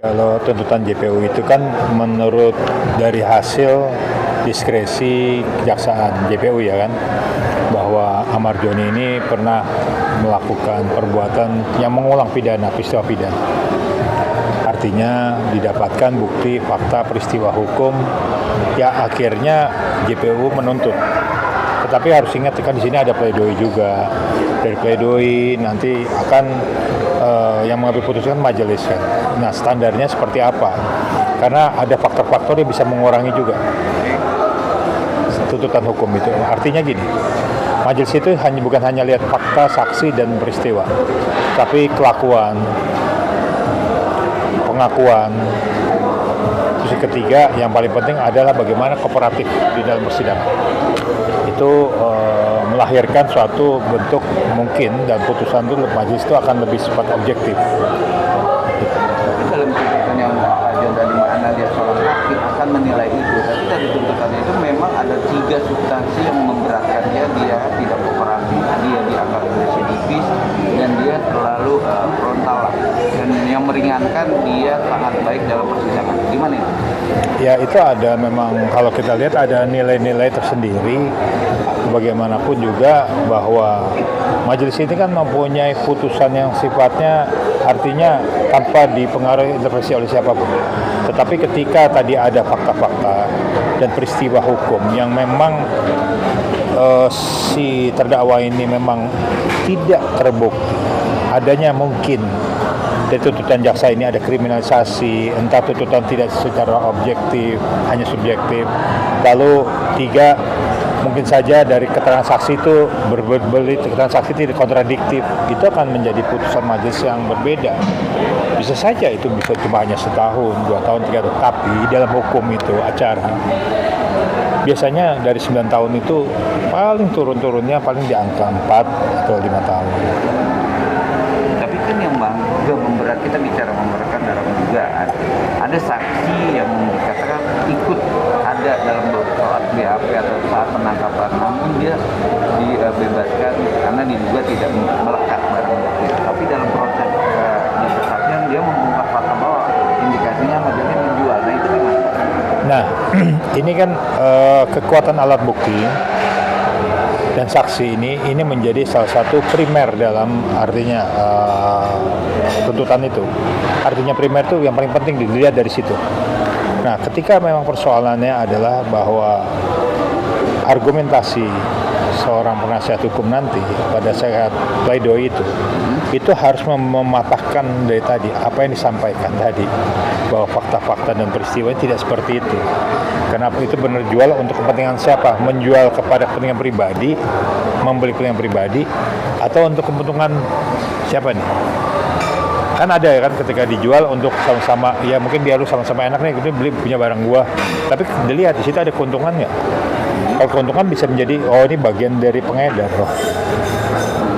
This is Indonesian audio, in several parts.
Kalau tuntutan JPU itu kan menurut dari hasil diskresi kejaksaan JPU ya kan, bahwa Ahmad Joni ini pernah melakukan perbuatan yang mengulang peristiwa pidana. Artinya didapatkan bukti fakta peristiwa hukum ya akhirnya JPU menuntut. Tetapi harus ingat kan di sini ada pledoi juga. Dari pledoi nanti akan yang mengambil putusan majelis kan. Nah standarnya seperti apa? Karena ada faktor-faktor yang bisa mengurangi juga tuntutan hukum itu. Artinya gini, majelis itu bukan hanya lihat fakta, saksi dan peristiwa, tapi kelakuan, pengakuan. Terus yang ketiga yang paling penting adalah bagaimana kooperatif di dalam persidangan. Itu melahirkan suatu bentuk mungkin dan putusan itu majelis itu akan lebih sifat objektif. Tapi dalam tuntutan yang Pak John tadi menganalisis seorang hakim akan menilai itu, tapi dari tuntutannya itu memang ada 3 substansi yang memberatkan dia tidak kooperatif, dia dianggap residivis, dan dia terlalu frontal lah. Dan yang meringankan dia sangat baik dalam persidangan. Gimana itu? Ya itu ada memang kalau kita lihat ada nilai-nilai tersendiri. Bagaimanapun juga bahwa majelis ini kan mempunyai putusan yang sifatnya artinya tanpa dipengaruhi intervensi oleh siapapun. Tetapi ketika tadi ada fakta-fakta dan peristiwa hukum yang memang si terdakwa ini memang tidak terbukti, adanya mungkin dari tuntutan jaksa ini ada kriminalisasi, entah tuntutan tidak secara objektif, hanya subjektif. Lalu 3, mungkin saja dari keterangan saksi itu berbelit, keterangan saksi tidak kontradiktif, itu akan menjadi putusan majelis yang berbeda. Bisa saja itu bisa cuma hanya setahun, 2 tahun, 3 tahun, tapi dalam hukum itu acara biasanya dari 9 tahun itu paling turun-turunnya paling di angka 4 atau 5 tahun. Tapi kan yang juga memberat, kita bicara memberatkan dalam dugaan. Ada saksi yang dikatakan ikut ada dalam saat BAP atau saat penangkapan, namun dia dibebaskan karena diduga tidak melekat barang bukti. Tapi dalam proses di kesaksian dia mengungkap fakta bahwa indikasinya majelis menjual. Nah itu gimana? Nah ini kan kekuatan alat bukti dan saksi ini menjadi salah satu primer dalam artinya tuntutan itu. Artinya primer itu yang paling penting dilihat dari situ. Nah, ketika memang persoalannya adalah bahwa argumentasi seorang penasihat hukum nanti pada saat pledoi itu harus mematahkan dari tadi apa yang disampaikan tadi bahwa fakta-fakta dan peristiwa tidak seperti itu. Kenapa itu benar jual untuk kepentingan siapa? Menjual kepada kepentingan pribadi, membeli kepentingan pribadi, atau untuk kepentingan siapa nih? Kan ada ya kan ketika dijual untuk sama-sama, ya mungkin dia harus sama-sama enak nih, beli punya barang gua. Tapi dilihat di situ ada keuntungan nggak? Kalau keuntungan bisa menjadi, oh ini bagian dari pengedar loh.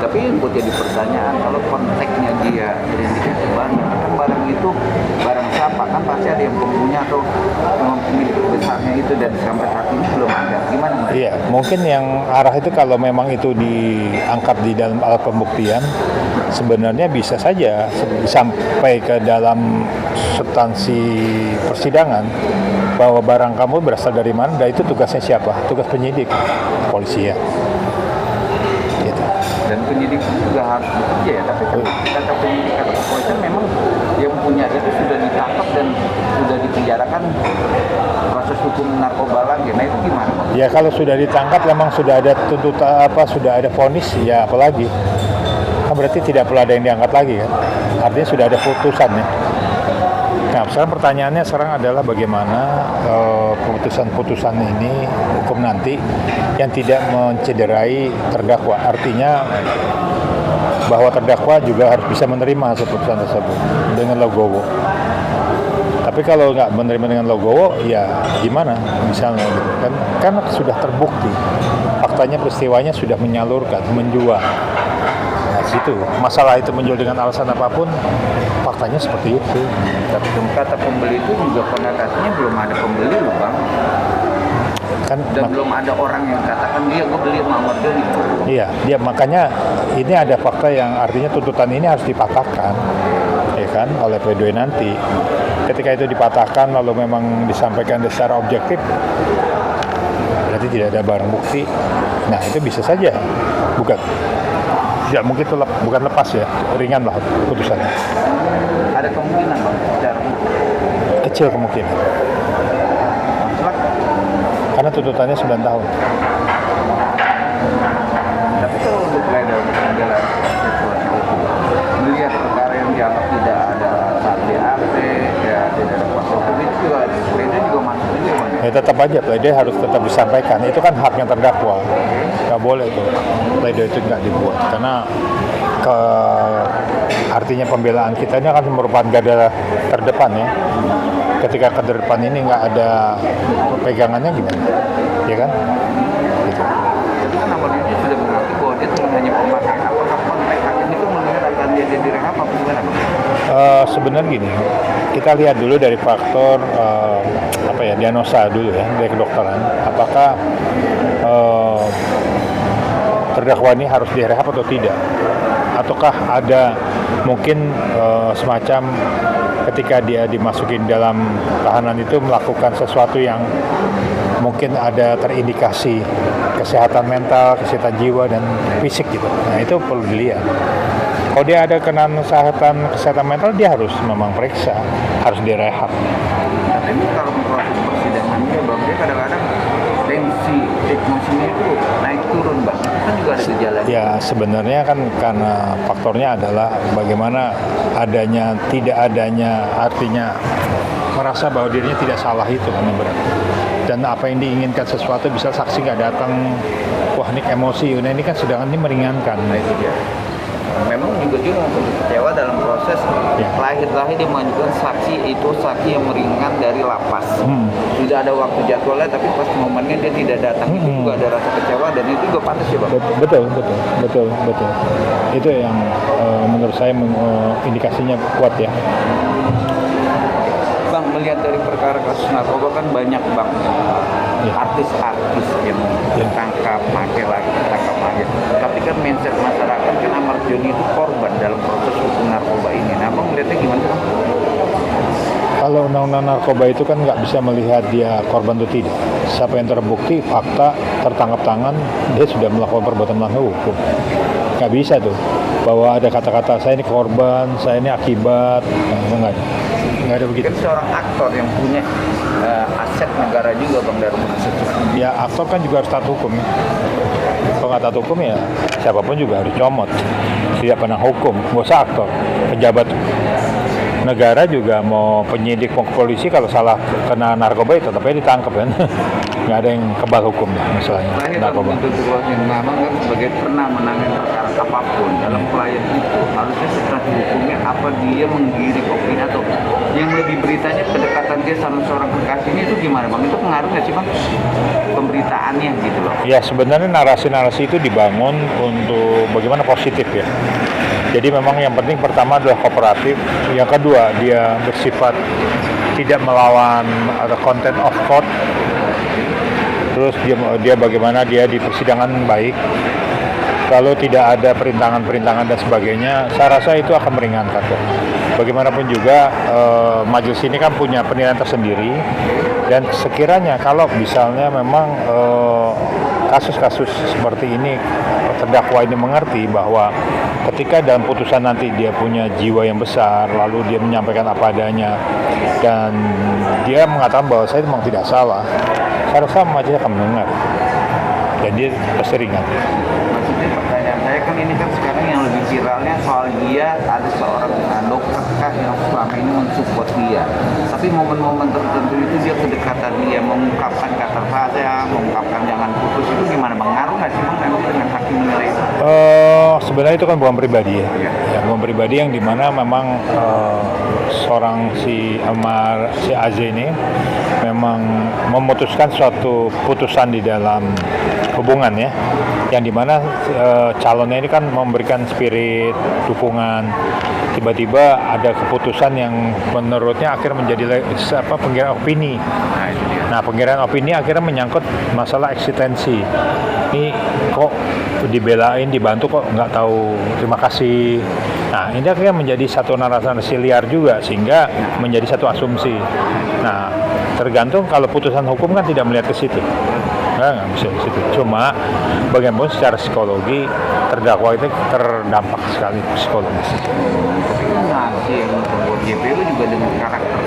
Tapi yang buat jadi pertanyaan, kalau konteksnya dia terindikasi barang itu barang siapa, kan pasti ada yang punya atau pemilik besarnya itu, dan sampai saat ini belum ada. Gimana Mas? Iya, mungkin yang arah itu kalau memang itu diangkat di dalam alat pembuktian, sebenarnya bisa saja sampai ke dalam substansi persidangan bahwa barang kamu berasal dari mana, dan itu tugasnya siapa? Tugas penyidik, polisi ya. Gitu. Dan penyidik juga harus bekerja ya, tapi kata penyidik atau kepolisian memang yang punya itu sudah ditangkap dan sudah dipenjarakan, proses hukum narkoba lagi. Nah itu gimana Pak? Ya kalau sudah ditangkap memang sudah ada tuntutan sudah ada vonis ya, apalagi kan berarti tidak perlu ada yang diangkat lagi kan, artinya sudah ada putusan ya. Nah sekarang pertanyaannya adalah bagaimana putusan-putusan ini hukum nanti yang tidak mencederai terdakwa, artinya bahwa terdakwa juga harus bisa menerima hasil putusan tersebut dengan logowo. Tapi kalau nggak menerima dengan logowo, ya gimana? Misalnya gitu kan, karena sudah terbukti faktanya, peristiwanya sudah menyalurkan, menjual. Nah, situ masalah itu menjual dengan alasan apapun, faktanya seperti itu. Tapi kata pembeli itu juga konotasinya belum ada pembeli loh Bang. Kan dan belum ada orang yang katakan dia gue beli sama Ahmad Joni. Iya, dia makanya ini ada fakta yang artinya tuntutan ini harus dipatahkan, ya kan, oleh pledoi nanti. Ketika itu dipatahkan lalu memang disampaikan secara objektif, berarti tidak ada barang bukti. Nah itu bisa saja, bukan? Tidak mungkin itu bukan lepas ya, ringan lah putusannya. Ada kemungkinan bang, secara Kecil kemungkinan. mutlak. Karena tuntutannya 9 tahun. Tapi kalau untuk pledoi pengadilan seksual melihat perkara yang dianggap tidak ada saat BAP, ya tidak ada kuasa hukum itu juga pledoi juga masuk juga bang. Ya tetap aja pledoi harus tetap disampaikan. Itu kan haknya terdakwa. Nggak boleh itu pledoi itu nggak dibuat karena artinya pembelaan kita ini akan merupakan garda terdepan ya. Ketika ke depan ini nggak ada pegangannya gimana, ya kan? Gitu. Tapi kan awalnya dia sudah mengerti bahwa dia cuma hanya pemakai. Apakah konteks hakim itu melihat akan dia jadi rehab apa gimana bang? Sebenarnya gini, kita lihat dulu dari faktor diagnosa dulu ya dari kedokteran. Apakah terdakwa ini harus direhab atau tidak? Ataukah ada mungkin semacam ketika dia dimasukin dalam tahanan itu melakukan sesuatu yang mungkin ada terindikasi kesehatan mental, kesehatan jiwa dan fisik gitu. Nah itu perlu dilihat. Kalau dia ada kenaan kesehatan mental, dia harus memang periksa, harus direhab. Tapi ini kalau proses persidangannya bang, dia kadang-kadang tensi emosinya itu naik turun bang. Kan juga ada gejala. Ya sebenarnya kan karena faktornya adalah bagaimana tidak adanya artinya merasa bahwa dirinya tidak salah itu kan yang berat. Dan apa yang diinginkan sesuatu bisa saksi nggak datang, wah ini emosi, nah ini kan sedangkan ini meringankan. Nah itu dia. Memang juga kecewa dalam proses lahir-lahir dia mengajukan saksi itu saksi yang meringan dari lapas. Sudah ada waktu jadwalnya tapi pas momennya dia tidak datang itu juga ada rasa kecewa dan itu juga pantas ya bang. Betul. Itu yang menurut saya indikasinya kuat ya. Bang, melihat dari perkara kasus narkoba kan banyak bang artis-artis yang ditangkap, pakai lagi, ditangkap lagi. Tapi kan mindset masyarakat kan Ahmad Joni itu korban dalam proses hukum narkoba ini. Nah, bang melihatnya gimana bang? Kalau undang-undang narkoba itu kan nggak bisa melihat dia korban atau tidak. Siapa yang terbukti, fakta, tertangkap tangan, dia sudah melakukan perbuatan melanggar hukum. Nggak bisa tuh, bahwa ada kata-kata saya ini korban, saya ini akibat, nggak ada begitu. Kan seorang aktor yang punya aset negara juga bang dari aset. Ya aktor kan juga harus taat hukum. Kalau nggak taat hukum ya siapapun juga harus comot. Tidak pernah hukum, nggak usah aktor, pejabat negara juga mau penyidik mau ke polisi kalau salah kena narkoba itu tetap aja ditangkap kan. Nggak ada yang kebal hukum lah masalahnya. Nah, ini narkoba. untuk situasi memang kan sebagai pernah menangani perkara apapun dalam klien itu harusnya setelah hukumnya apa dia menggiring opini atau yang lebih beritanya kedekatan dia sama seorang kekasihnya itu gimana bang? Itu pengaruh nggak sih bang pemberitaannya gitu loh? Ya sebenarnya narasi-narasi itu dibangun untuk bagaimana positif ya. Jadi memang yang penting pertama adalah kooperatif, yang kedua dia bersifat tidak melawan atau content of court. Terus dia bagaimana dia di persidangan baik. Kalau tidak ada perintangan-perintangan dan sebagainya, saya rasa itu akan meringankan kok. Bagaimanapun juga majelis ini kan punya penilaian tersendiri dan sekiranya kalau misalnya memang kasus-kasus seperti ini terdakwa ini mengerti bahwa ketika dalam putusan nanti dia punya jiwa yang besar, lalu dia menyampaikan apa adanya dan dia mengatakan bahwa saya memang tidak salah, saya rasa majelis akan mendengar dan dia pasti ringan. Maksudnya pertanyaan saya kan ini kan sekarang yang lebih viralnya soal dia ada seorang dokter kah yang selama ini mensupport dia, tapi momen-momen tertentu itu dia kedekatan dia mengungkapkan kata saya, mengungkapkan jangan putus itu gimana bang? Ngaruh nggak sih bang dengan hakim menilai itu? Sebenarnya itu kan bukan pribadi ya, bukan pribadi yang dimana memang seorang si AZ ini memang memutuskan suatu putusan di dalam hubungan ya, yang dimana calonnya ini kan memberikan spirit dukungan tiba-tiba ada keputusan yang menurutnya akhirnya menjadi pengkiraan opini. Nah, itu dia. Nah, pengkiraan opini akhirnya menyangkut masalah eksistensi. Ini kok dibelain, dibantu kok nggak tahu terima kasih. Nah, ini akhirnya menjadi satu narasi liar juga, sehingga menjadi satu asumsi. Nah, tergantung kalau putusan hukum kan tidak melihat ke situ. Nggak bisa ke situ. Cuma bagaimanapun secara psikologi terdakwa itu terdampak sekali psikologis. Tapi kan nanti yang membuat JPU juga dengan karakter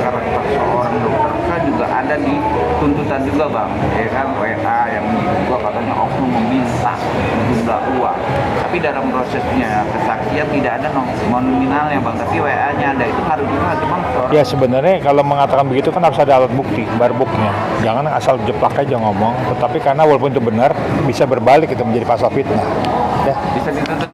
seorang dokter kan juga ada di tuntutan juga bang, ya kan WA yang juga katanya oknum meminta jumlah uang. Tapi dalam prosesnya kesaksian tidak ada nominalnya bang, tapi WA-nya ada, itu harus juga cuma seorang. Ya sebenarnya kalau mengatakan begitu kan harus ada alat bukti, barbuknya. Jangan asal jeplak aja ngomong. Tetapi karena walaupun itu benar, bisa berbalik itu menjadi pasal fitnah. Ya. Bisa dituntut